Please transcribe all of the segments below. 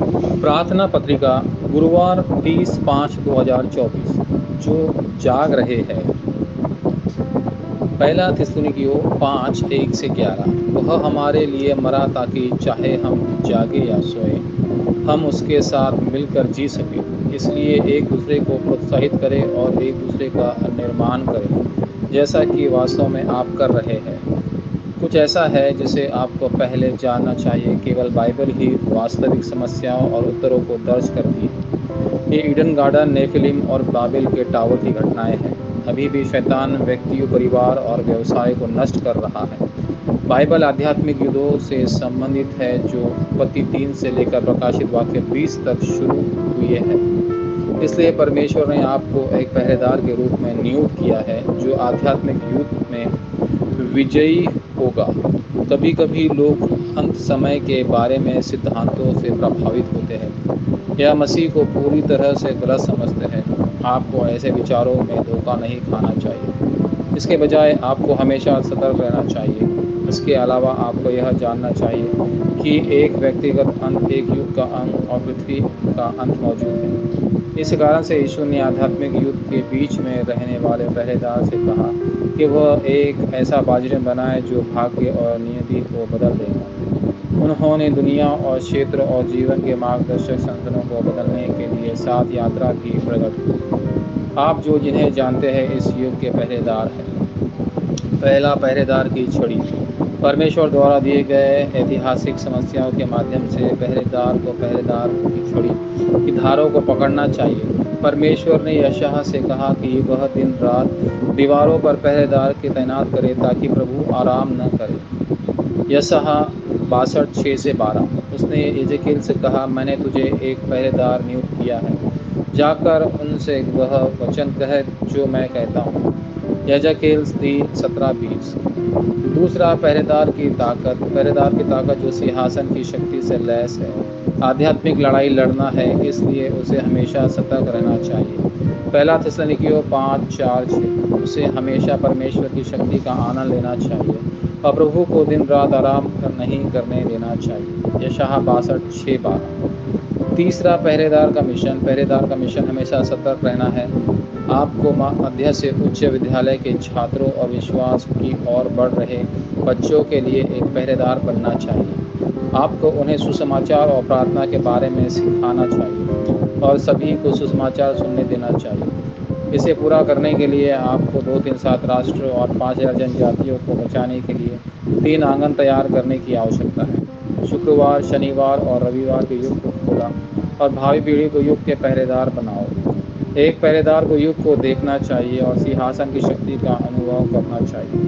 प्रार्थना पत्रिका गुरुवार 30/5/2024। जो जाग रहे हैं। पहला थिस्सलुनीकियों 5:1-11। वह हमारे लिए मरा ताकि चाहे हम जागे या सोए हम उसके साथ मिलकर जी सकें। इसलिए एक दूसरे को प्रोत्साहित करें और एक दूसरे का निर्माण करें, जैसा कि वास्तव में आप कर रहे हैं। कुछ ऐसा है जिसे आपको पहले जानना चाहिए। केवल बाइबल ही वास्तविक समस्याओं और उत्तरों को दर्ज करती है। ये ईडन गार्डन, नेफिलिम और बाबिल के टावर की घटनाएं हैं। अभी भी शैतान व्यक्तियों, परिवार और व्यवसाय को नष्ट कर रहा है। बाइबल आध्यात्मिक युद्धों से संबंधित है जो उत्पत्ति 3 से लेकर प्रकाशित वाक्य 20 तक शुरू हुए हैं। इसलिए परमेश्वर ने आपको एक पहरेदार के रूप में नियुक्त किया है जो आध्यात्मिक युद्ध में विजयी होगा। कभी कभी लोग अंत समय के बारे में सिद्धांतों से प्रभावित होते हैं या मसीह को पूरी तरह से गलत समझते हैं। आपको ऐसे विचारों में धोखा नहीं खाना चाहिए। इसके बजाय आपको हमेशा सतर्क रहना चाहिए। इसके अलावा आपको यह जानना चाहिए कि एक व्यक्तिगत अंत, एक युग का अंत और पृथ्वी का अंत मौजूद है। इस कारण से यीशु ने आध्यात्मिक युद्ध के बीच में रहने वाले पहरेदार से कहा कि वह एक ऐसा बाजरे बनाए जो भाग्य और नियति को बदल देगा। उन्होंने दुनिया और क्षेत्र और जीवन के मार्गदर्शक संगठनों को बदलने के लिए 7 यात्रा की प्रकट की। आप जो जिन्हें जानते हैं इस युग के पहरेदार हैं। पहला, पहरेदार की छड़ी। परमेश्वर द्वारा दिए गए ऐतिहासिक समस्याओं के माध्यम से पहरेदार को पहरेदार की छड़ी की धारों को पकड़ना चाहिए। परमेश्वर ने यशायाह से कहा कि वह दिन रात दीवारों पर पहरेदार के तैनात करे ताकि प्रभु आराम न करे। यशायाह 62:6-12। उसने एजेकिएल से कहा, मैंने तुझे एक पहरेदार नियुक्त किया है, जाकर उनसे वह वचन कह जो मैं कहता हूँ। एजेकिएल 3:17-20। दूसरा, पहरेदार की ताकत। पहरेदार की ताकत जो सिंहासन की शक्ति से लैस है। आध्यात्मिक लड़ाई लड़ना है, इसलिए उसे हमेशा सतर्क रहना चाहिए। पहला थिस्सलुनीकियों 5:4-6। उसे हमेशा परमेश्वर की शक्ति का आनंद लेना चाहिए और प्रभु को दिन रात आराम नहीं करने देना चाहिए। यशायाह 62:6-12। तीसरा, पहरेदार का मिशन। पहरेदार का मिशन हमेशा सतर्क रहना है। आपको मध्य से उच्च विद्यालय के छात्रों और विश्वास की ओर बढ़ रहे बच्चों के लिए एक पहरेदार बनना चाहिए। आपको उन्हें सुसमाचार और प्रार्थना के बारे में सिखाना चाहिए और सभी को सुसमाचार सुनने देना चाहिए। इसे पूरा करने के लिए आपको 237 राष्ट्र और 5000 जनजातियों को बचाने के लिए 3 आंगन तैयार करने की आवश्यकता है। शुक्रवार, शनिवार और रविवार के युग को खोला और भावी पीढ़ी को युग के पहरेदार बनाओ। एक पहरेदार को युग को देखना चाहिए और सिंहासन की शक्ति का अनुभव करना चाहिए।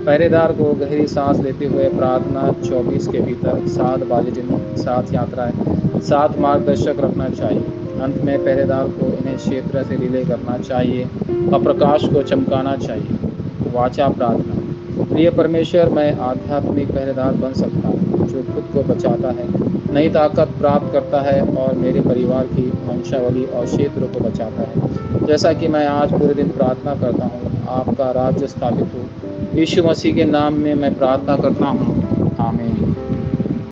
पहरेदार को गहरी सांस लेते हुए प्रार्थना 24 के भीतर 7 बाजरे, 7 यात्राएं, 7 मार्गदर्शक रखना चाहिए। अंत में पहरेदार को इन्हें क्षेत्र से रिले करना चाहिए और प्रकाश को चमकाना चाहिए। वाचा प्रार्थना। प्रिय परमेश्वर, मैं आध्यात्मिक पहरेदार बन सकता हूँ जो खुद को बचाता है, नई ताकत प्राप्त करता है और मेरे परिवार की वंशावली और क्षेत्र को बचाता है। जैसा कि मैं आज पूरे दिन प्रार्थना करता हूँ, आपका राज्य स्थापित हो। यीशु मसीह के नाम में मैं प्रार्थना करता हूँ।